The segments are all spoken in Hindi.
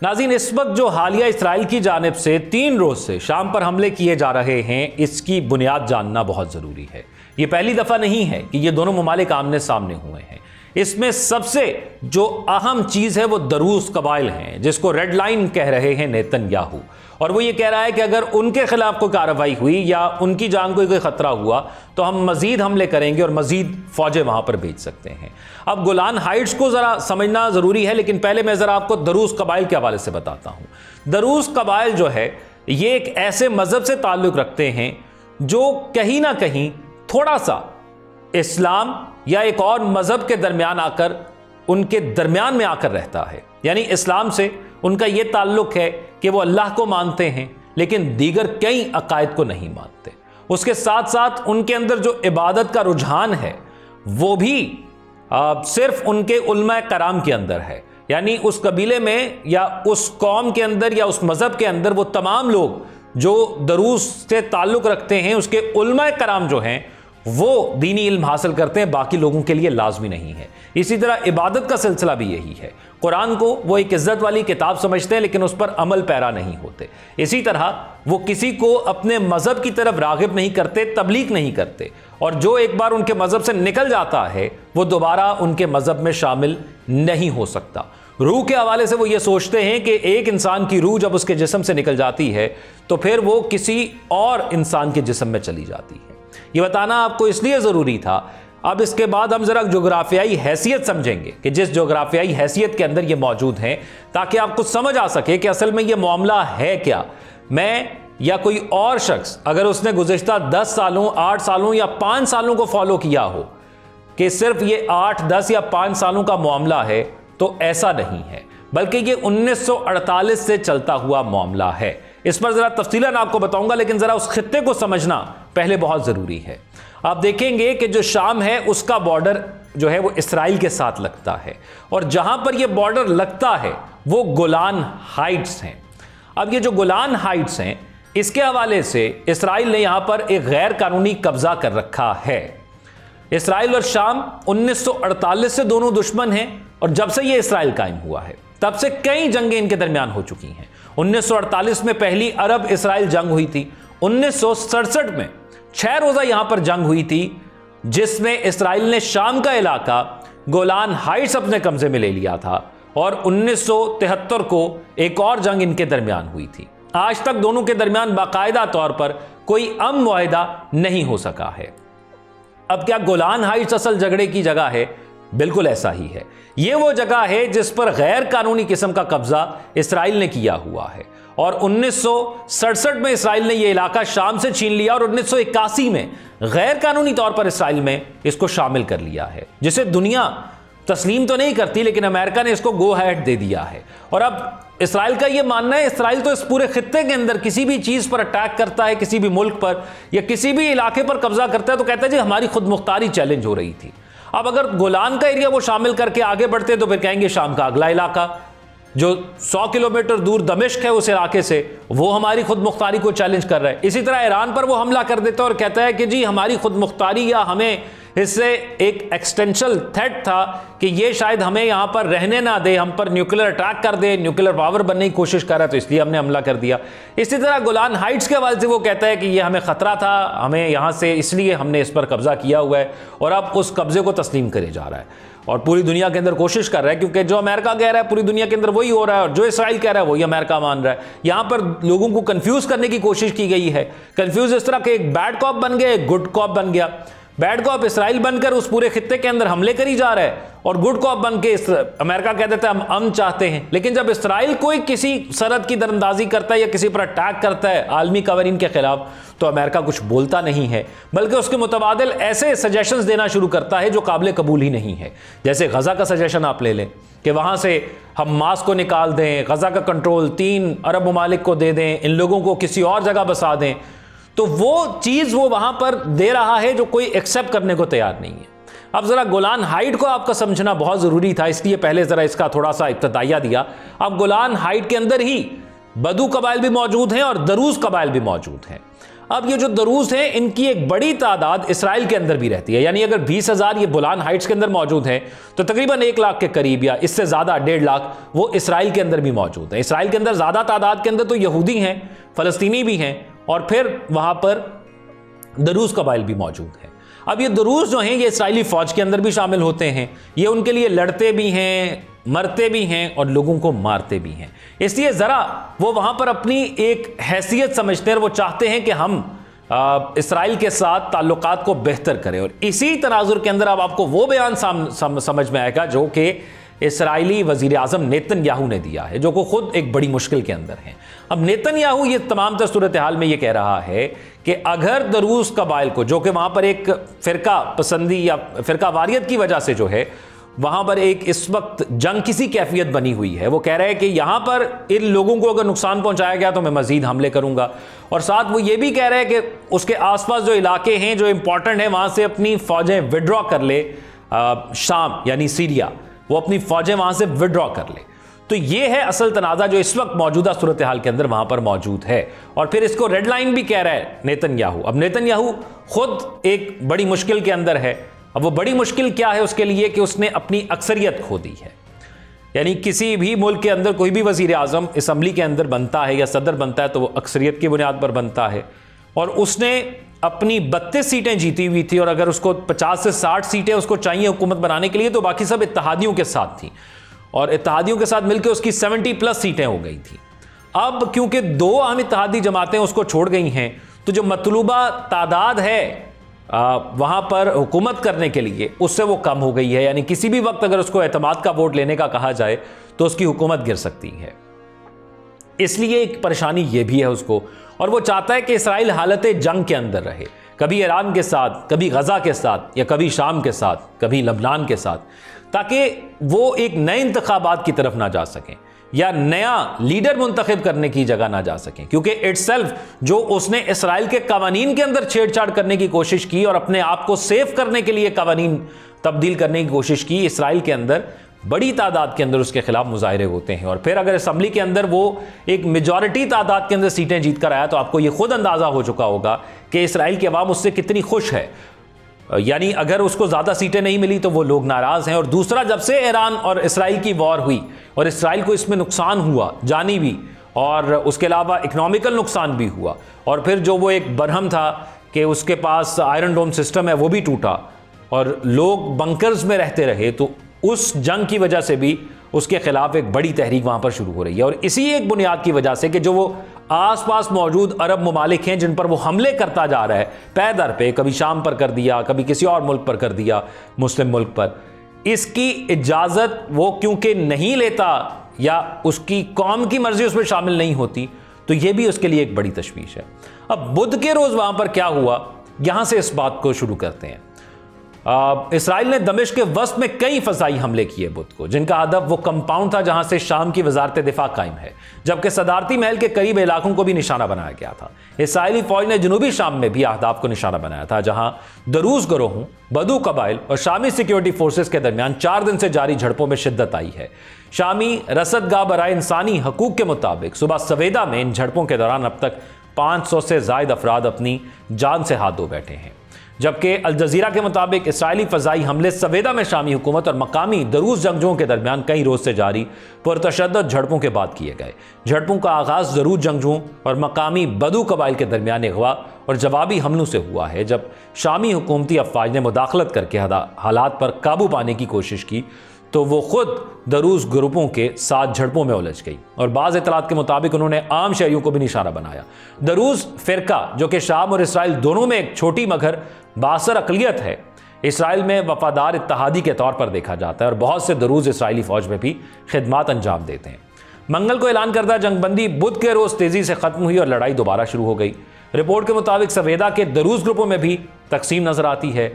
नाज़रीन, इस वक्त जो हालिया इसराइल की जानिब से 3 रोज से शाम पर हमले किए जा रहे हैं, इसकी बुनियाद जानना बहुत ज़रूरी है। ये पहली दफ़ा नहीं है कि ये दोनों ममालिक आमने सामने हुए हैं। इसमें सबसे जो अहम चीज़ है वो दरूस कबाइल हैं, जिसको रेड लाइन कह रहे हैं नेतन्याहू। और वो ये कह रहा है कि अगर उनके खिलाफ कोई कार्रवाई हुई या उनकी जान को कोई खतरा हुआ तो हम मजीद हमले करेंगे और मजीद फौजें वहां पर भेज सकते हैं। अब गोलान हाइट्स को ज़रा समझना ज़रूरी है, लेकिन पहले मैं ज़रा आपको दरूस कबाइल के हवाले से बताता हूँ। दरूस कबाइल जो है ये एक ऐसे मज़हब से ताल्लुक़ रखते हैं जो कहीं ना कहीं थोड़ा सा इस्लाम या एक और मज़हब के दरमियान आकर, उनके दरमियान में आकर रहता है। यानी इस्लाम से उनका यह ताल्लुक़ है कि वो अल्लाह को मानते हैं लेकिन दीगर कई अकायद को नहीं मानते। उसके साथ साथ उनके अंदर जो इबादत का रुझान है वो भी सिर्फ उनके उलमा कराम के अंदर है। यानी उस कबीले में या उस कौम के अंदर या उस मज़हब के अंदर वो तमाम लोग जो दरूस से ताल्लुक़ रखते हैं, उसके उलमा कराम जो हैं वो दीनी इल्म हासिल करते हैं, बाकी लोगों के लिए लाजमी नहीं है। इसी तरह इबादत का सिलसिला भी यही है। कुरान को वो एक इज्जत वाली किताब समझते हैं लेकिन उस पर अमल पैरा नहीं होते। इसी तरह वो किसी को अपने मज़हब की तरफ राग़िब नहीं करते, तबलीग नहीं करते, और जो एक बार उनके मज़हब से निकल जाता है वो दोबारा उनके मज़हब में शामिल नहीं हो सकता। रूह के हवाले से वो ये सोचते हैं कि एक इंसान की रूह जब उसके जिस्म से निकल जाती है तो फिर वो किसी और इंसान के जिस्म में चली जाती है। ये बताना आपको इसलिए ज़रूरी था। अब इसके बाद हम ज़रा जोग्राफियाई हैसियत समझेंगे कि जिस जोग्राफियाई हैसियत के अंदर ये मौजूद हैं, ताकि आपको समझ आ सके कि असल में ये मामला है क्या। मैं या कोई और शख्स अगर उसने गुज़िश्ता 10 सालों, 8 सालों या 5 सालों को फॉलो किया हो कि सिर्फ ये 8, 10 या 5 सालों का मामला है, तो ऐसा नहीं है, बल्कि ये 1948 से चलता हुआ मामला है। इस पर ज़रा तफसीलन आपको बताऊंगा, लेकिन ज़रा उस खित्ते को समझना पहले बहुत ज़रूरी है। आप देखेंगे कि जो शाम है उसका बॉर्डर जो है वो इसराइल के साथ लगता है, और जहां पर यह बॉर्डर लगता है वो गोलान हाइट्स हैं। अब ये जो गोलान हाइट्स हैं, इसके हवाले से इसराइल ने यहां पर एक गैर कानूनी कब्जा कर रखा है। इसराइल और शाम 1948 से दोनों दुश्मन हैं, और जब से ये इसराइल कायम हुआ है तब से कई जंगें इनके दरमियान हो चुकी हैं। 1948 में पहली अरब इसराइल जंग हुई थी। 1967 में 6 रोजा यहां पर जंग हुई थी, जिसमें इसराइल ने शाम का इलाका गोलान हाइट्स अपने कब्जे में ले लिया था, और 1973 को एक और जंग इनके दरमियान हुई थी। आज तक दोनों के दरमियान बाकायदा तौर पर कोई अमन मुआहिदा नहीं हो सका है। अब क्या गोलान हाइट्स असल झगड़े की जगह है? बिल्कुल ऐसा ही है। यह वो जगह है जिस पर गैर कानूनी किस्म का कब्जा इसराइल ने किया हुआ है, और 1967 में इसराइल ने यह इलाका शाम से छीन लिया, और 1981 में गैर कानूनी तौर पर इसराइल में इसको शामिल कर लिया है, जिसे दुनिया तस्लीम तो नहीं करती, लेकिन अमेरिका ने इसको गो अहेड दे दिया है। और अब इसराइल का यह मानना है, इसराइल तो इस पूरे खित्ते के अंदर किसी भी चीज पर अटैक करता है, किसी भी मुल्क पर या किसी भी इलाके पर कब्जा करता है, तो कहता है जी हमारी खुद मुख्तारी चैलेंज हो रही थी। अब अगर गोलान का एरिया वो शामिल करके आगे बढ़ते तो फिर कहेंगे शाम का अगला इलाका जो 100 किलोमीटर दूर दमिश्क है, उस इलाके से वो हमारी खुद मुख्तारी को चैलेंज कर रहा है। इसी तरह ईरान पर वो हमला कर देता है और कहता है कि जी हमारी खुद मुख्तारी या हमें इससे एक एक्सटेंशनल थ्रेट था कि ये शायद हमें यहां पर रहने ना दे, हम पर न्यूक्लियर अटैक कर दे, न्यूक्लियर पावर बनने की कोशिश कर रहा है, तो इसलिए हमने हमला कर दिया। इसी तरह गोलान हाइट्स के हवाले से वो कहता है कि ये हमें खतरा था, हमें यहां से, इसलिए हमने इस पर कब्जा किया हुआ है, और अब उस कब्जे को तस्लीम करे जा रहा है और पूरी दुनिया के अंदर कोशिश कर रहा है, क्योंकि जो अमेरिका कह रहा है पूरी दुनिया के अंदर वही हो रहा है, और जो इसराइल कह रहा है वही अमेरिका मान रहा है। यहां पर लोगों को कंफ्यूज करने की कोशिश की गई है। कंफ्यूज इस तरह के एक बैड कॉप बन गया, एक गुड कॉप बन गया। बैड कॉप इसराइल बनकर उस पूरे खित्ते के अंदर हमले करी जा रहा है, और गुड कॉप बन के अमेरिका कह देता है हम अमन चाहते हैं। लेकिन जब इसराइल कोई किसी सरहद की दरअंदाजी करता है या किसी पर अटैक करता है आलमी कवानीन के खिलाफ, तो अमेरिका कुछ बोलता नहीं है, बल्कि उसके मुतबादिल ऐसे सजेशंस देना शुरू करता है जो काबिल कबूल ही नहीं है। जैसे गजा का सजेशन आप ले लें कि वहां से हम मास को निकाल दें, गजा का कंट्रोल 3 अरब ममालिक को दे दें, इन लोगों को किसी और जगह बसा दें, तो वो चीज वो वहां पर दे रहा है जो कोई एक्सेप्ट करने को तैयार नहीं है। अब जरा गोलान हाइट को आपका समझना बहुत जरूरी था, इसलिए पहले जरा इसका थोड़ा सा इब्तदाइया दिया। अब गोलान हाइट के अंदर ही बदू कबाइल भी मौजूद हैं और दरूज कबाइल भी मौजूद हैं। अब ये जो दरूस हैं इनकी एक बड़ी तादाद इसराइल के अंदर भी रहती है, यानी अगर 20,000 ये गोलान हाइट्स के अंदर मौजूद हैं तो तकरीबन 1 लाख के करीब या इससे ज़्यादा 1.5 लाख वो इसराइल के अंदर भी मौजूद हैं। इसराइल के अंदर ज़्यादा तादाद के अंदर तो यहूदी हैं, फ़लस्तीनी भी हैं और फिर वहाँ पर दरूस कबाइल भी मौजूद हैं। अब ये दरूस जो हैं ये इसराइली फ़ौज के अंदर भी शामिल होते हैं, ये उनके लिए लड़ते भी हैं, मरते भी हैं और लोगों को मारते भी हैं। इसलिए ज़रा वो वहाँ पर अपनी एक हैसियत समझते हैं और वो चाहते हैं कि हम इसराइल के साथ ताल्लुकात को बेहतर करें। और इसी तनाजुर के अंदर अब आपको वो बयान समझ में आएगा जो कि इसराइली वज़ीर आज़म नेतन्याहू ने दिया है, जो को खुद एक बड़ी मुश्किल के अंदर हैं। अब नेतन्याहू ये तमाम सूरत हाल में ये कह रहा है कि अगर दरूस कबाइल को, जो कि वहाँ पर एक फ़िरका पसंदी या फ़िरका वारियत की वजह से जो है वहाँ पर एक इस वक्त जंग किसी कैफियत बनी हुई है, वो कह रहे हैं कि यहाँ पर इन लोगों को अगर नुकसान पहुँचाया गया तो मैं मज़ीद हमले करूँगा। और साथ वो ये भी कह रहे हैं कि उसके आसपास जो इलाके हैं जो इंपॉर्टेंट हैं वहाँ से अपनी फ़ौजें विड्रॉ कर ले, शाम यानी सीरिया, वो अपनी फ़ौजें वहाँ से विड्रॉ कर ले। तो ये है असल तनाज़ा जो इस वक्त मौजूदा सूरत हाल के अंदर वहाँ पर मौजूद है। और फिर इसको रेड लाइन भी कह रहा है नेतन्याहू। अब नेतन्याहू खुद एक बड़ी मुश्किल के अंदर है। अब वो बड़ी मुश्किल क्या है उसके लिए कि उसने अपनी अक्सरियत खो दी है। यानी किसी भी मुल्क के अंदर कोई भी वज़ीर आज़म असम्बली के अंदर बनता है या सदर बनता है तो वो अक्सरियत की बुनियाद पर बनता है। और उसने अपनी 32 सीटें जीती हुई थी और अगर उसको 50 से 60 सीटें उसको चाहिए हुकूमत बनाने के लिए तो बाकी सब इत्तेहादियों के साथ थी और इत्तेहादियों के साथ मिलकर उसकी 70+ सीटें हो गई थी। अब क्योंकि 2 अहम इत्तेहादी जमातें उसको छोड़ गई हैं तो जो मतलूबा तादाद है वहाँ पर हुकूमत करने के लिए उससे वो कम हो गई है। यानी किसी भी वक्त अगर उसको एतमाद का वोट लेने का कहा जाए तो उसकी हुकूमत गिर सकती है। इसलिए एक परेशानी ये भी है उसको, और वो चाहता है कि इसराइल हालत जंग के अंदर रहे, कभी ईरान के साथ, कभी गज़ा के साथ या कभी शाम के साथ, कभी लबनान के साथ, ताकि वो एक नए इंतखाबात की तरफ ना जा सकें या नया लीडर मुंतखब करने की जगह ना जा सकें। क्योंकि इटसेल्फ जो उसने इसराइल के कवानीन के अंदर छेड़छाड़ करने की कोशिश की और अपने आप को सेफ करने के लिए कवानीन तब्दील करने की कोशिश की, इसराइल के अंदर बड़ी तादाद के अंदर उसके खिलाफ मुजाहरे होते हैं। और फिर अगर असम्बली के अंदर वो एक मेजॉरिटी तादाद के अंदर सीटें जीत कर आया तो आपको ये खुद अंदाज़ा हो चुका होगा कि इसराइल की आवाम उससे कितनी खुश है। यानी अगर उसको ज़्यादा सीटें नहीं मिली तो वो लोग नाराज़ हैं। और दूसरा, जब से ईरान और इसराइल की वॉर हुई और इसराइल को इसमें नुकसान हुआ, जानी भी और उसके अलावा इकनॉमिकल नुकसान भी हुआ, और फिर जो वो एक बरहम था कि उसके पास आयरन डोम सिस्टम है वो भी टूटा और लोग बंकर्स में रहते रहे, तो उस जंग की वजह से भी उसके खिलाफ एक बड़ी तहरीक वहाँ पर शुरू हो रही है। और इसी एक बुनियाद की वजह से कि जो वो आसपास मौजूद अरब ममालिक हैं जिन पर वो हमले करता जा रहा है पै दर पे, कभी शाम पर कर दिया, कभी किसी और मुल्क पर कर दिया, मुस्लिम मुल्क पर, इसकी इजाज़त वो क्योंकि नहीं लेता या उसकी कौम की मर्जी उसमें शामिल नहीं होती, तो ये भी उसके लिए एक बड़ी तशवीश है। अब बुध के रोज़ वहाँ पर क्या हुआ, यहाँ से इस बात को शुरू करते हैं। इसराइल ने दमिश्क के वस्त में कई फ़ज़ाई हमले किए बुध को, जिनका हदफ वो कंपाउंड था जहां से शाम की वजारत दिफा कायम है, जबकि सदारती महल के करीब इलाकों को भी निशाना बनाया गया था। इसराइली फौज ने जनूबी शाम में भी अहदाफ को निशाना बनाया था, जहां दरूज गरोहों, बदू कबाइल और शामी सिक्योरिटी फोर्सेस के दरमियान 4 दिन से जारी झड़पों में शिद्दत आई है। शामी रसदगाह बराए इंसानी हकूक के मुताबिक सुबह सवेदा में इन झड़पों के दौरान अब तक 500 से ज़ायद अफराद अपनी जान से हाथ धो बैठे हैं, जबकि अल जज़ीरा के मुताबिक इसराइली फ़ज़ाई हमले सवेदा में शामी हुकूमत और मकामी दरूज जंगजुओं के दरमियान कई रोज़ से जारी पुरतशद्दद झड़पों के बाद किए गए। झड़पों का आगाज़ दरूज जंगजुओं और मकामी बदू कबाइल के दरमियान अगवा और जवाबी हमलों से हुआ है, जब शामी हुकूमती अफवाज ने मुदाखलत करके हालात पर काबू पाने की कोशिश की तो वो खुद दरूज ग्रुपों के साथ झड़पों में उलझ गई और बाज़ इतलात के मुताबिक उन्होंने आम शहरियों को भी निशाना बनाया। दरूज फ़िरका, जो कि शाम और इसराइल दोनों में एक छोटी मगर बासर अक़लियत है, इसराइल में वफादार इत्तेहादी के तौर पर देखा जाता है और बहुत से दरूज इसराइली फ़ौज में भी खिदमात अंजाम देते हैं। मंगल को ऐलान करदा जंगबंदी बुध के रोज़ तेज़ी से ख़त्म हुई और लड़ाई दोबारा शुरू हो गई। रिपोर्ट के मुताबिक सवेदा के दरूज ग्रुपों में भी तकसीम नज़र आती है।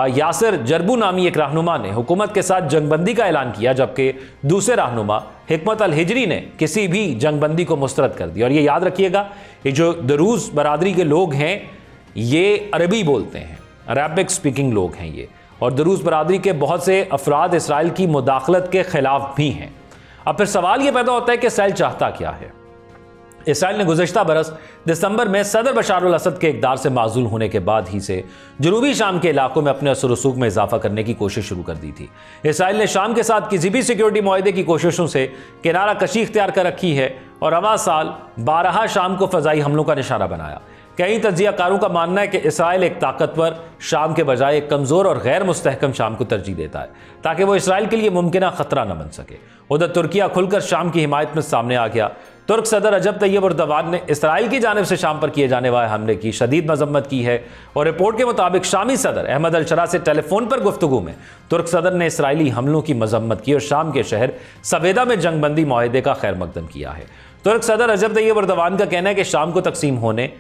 यासिर जरबू नामी एक रहनुमा ने हुकूमत के साथ जंगबंदी का ऐलान किया, जबकि दूसरे रहनुमा हिकमत अल हिजरी ने किसी भी जंगबंदी को मुस्तरद कर दिया। और ये याद रखिएगा, ये जो दरूज बरादरी के लोग हैं ये अरबी बोलते हैं, अरबिक स्पीकिंग लोग हैं ये, और दरूज बरादरी के बहुत से अफराद इसराइल की मुदाखलत के खिलाफ भी हैं। अब फिर सवाल ये पैदा होता है कि इसराइल चाहता क्या है। इसराइल ने गुज़श्ता बरस दिसंबर में सदर बशार अल असद के इक़्तिदार से माज़ूल होने के बाद ही से जनूबी शाम के इलाकों में अपने असर रसूख में इजाफा करने की कोशिश शुरू कर दी थी। इसराइल ने शाम के साथ किसी भी सिक्योरिटी मुआहदे की कोशिशों से किनारा कशी इख्तियार कर रखी है और रवां साल 12 शाम को फ़ज़ाई हमलों का निशाना बनाया। कई तज्ज़ियाकारों का मानना है कि इसराइल एक ताकतवर शाम के बजाय एक कमज़ोर और गैर मुस्तहकम शाम को तरजीह देता है ताकि वो इसराइल के लिए मुमकिन खतरा न बन सके। उधर तुर्किया खुलकर शाम की हिमायत में सामने आ गया। तुर्क सदर रजब तैयब एर्दोगान ने इसराइल की जानिब से शाम पर किए जाने वाले हमले की शदीद मजम्मत की है और रिपोर्ट के मुताबिक शामी सदर अहमद अल-शरा से टेलीफोन पर गुफ्तगू में तुर्क सदर ने इसराइली हमलों की मजम्मत की और शाम के शहर सवेदा में जंगबंदी मुआहदे का खैर मकदम किया है। तुर्क सदर रजब तैयब एर्दोगान का कहना है कि शाम को तकसीम होने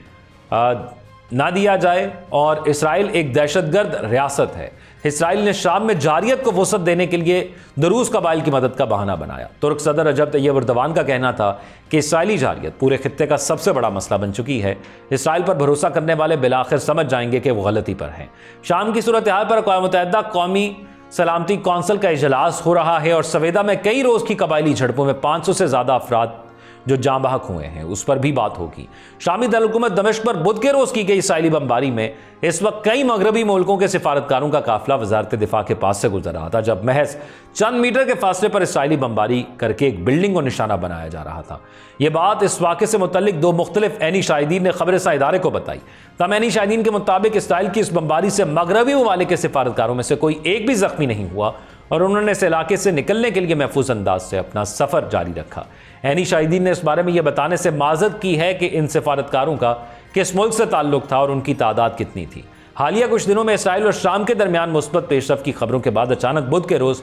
ना दिया जाए और इसराइल एक दहशतगर्द रियासत है। इसराइल ने शाम में जारियत को वसअत देने के लिए दरूज कबाइल की मदद का बहाना बनाया। तुर्क सदर रजब तैयब एर्दोगान का कहना था कि इसराइली जारियत पूरे खित्ते का सबसे बड़ा मसला बन चुकी है। इसराइल पर भरोसा करने वाले बिलाखिर समझ जाएंगे कि वो गलती पर हैं। शाम की सूरत हाल पर अक़वाम मुत्तहिदा कौमी सलामती कौंसिल का इजलास हो रहा है और सवेदा में कई रोज़ की कबायली झड़पों में 500 से ज़्यादा अफराद जो जाँ बहक हुए हैं उस पर भी बात होगी। शामी दारुल-हुकूमत दमिश्क पर बुध के रोज की गई इसराइली बमबारी में इस वक्त कई मगरबी मुल्कों के सिफारतकारों का काफिला वजारत दिफा के पास से गुजर रहा था जब महज चंद मीटर के फासले पर इसराइली बमबारी करके एक बिल्डिंग को निशाना बनाया जा रहा था। यह बात इस वाक़े से मुतल्लिक 2 मुख्तलिफ ऐनी शाहिदीन ने खबरसां इदारे को बताई। तमाम ऐनी शाहिदीन के मुताबिक इसराइल की इस बमबारी से मगरबी ममालिक के सिफारतकारों में से कोई एक भी जख्मी नहीं हुआ और उन्होंने इस इलाके से निकलने के लिए महफूज अंदाज से अपना सफर जारी रखा। ऐनी शाहिदीन ने इस बारे में यह बताने से माजरत की है कि इन सिफारतकारों का किस मुल्क से ताल्लुक था और उनकी तादाद कितनी थी। हालिया कुछ दिनों में इसराइल और शाम के दरमियान मुस्बत पेशरफ की खबरों के बाद अचानक बुध के रोज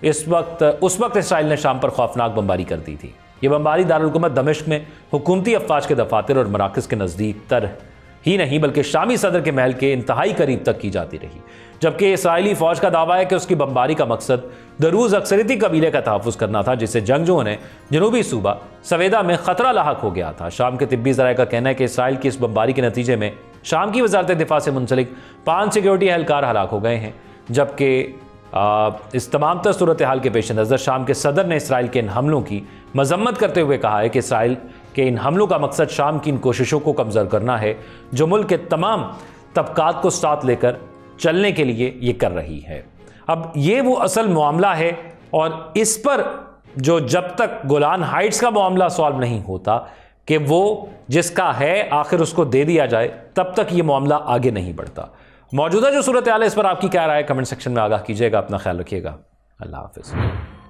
उस वक्त इसराइल ने शाम पर खौफनाक बमबारी कर दी थी। यह बमबारी दारुल-हुकूमत दमिश्क में हुकूमती अफवाज के दफातर और मराकज़ के नज़दीक तर ही नहीं बल्कि शामी सदर के महल के इंतहाई करीब तक की जाती रही। जबकि इसराइली फौज का दावा है कि उसकी बमबारी का मकसद दरूज अक्सरियती कबीले का तहफ़्फ़ुज़ करना था जिससे जंगजुओं ने जनूबी सूबा सवेदा में खतरा लाहक हो गया था। शाम के तिब्बी ज़राए का कहना है कि इसराइल की इस बमबारी के नतीजे में शाम की वजारत दिफा से मुंसलिक 5 सिक्योरिटी एहलकार हलाक हो गए हैं। जबकि इस तमाम तर सूरत हाल के पेश नज़र शाम के सदर ने इसराइल के इन हमलों की मजम्मत करते हुए कहा है कि इसराइल के इन हमलों का मकसद शाम की इन कोशिशों को कमज़ोर करना है जो मुल्क के तमाम तबकात को साथ लेकर चलने के लिए ये कर रही है। अब ये वो असल मामला है और इस पर जो जब तक गोलान हाइट्स का मामला सॉल्व नहीं होता कि वो जिसका है आखिर उसको दे दिया जाए तब तक ये मामला आगे नहीं बढ़ता। मौजूदा जो सूरत हाल है इस पर आपकी क्या राय है कमेंट सेक्शन में आगाह कीजिएगा। अपना ख्याल रखिएगा। अल्लाह हाफिज़।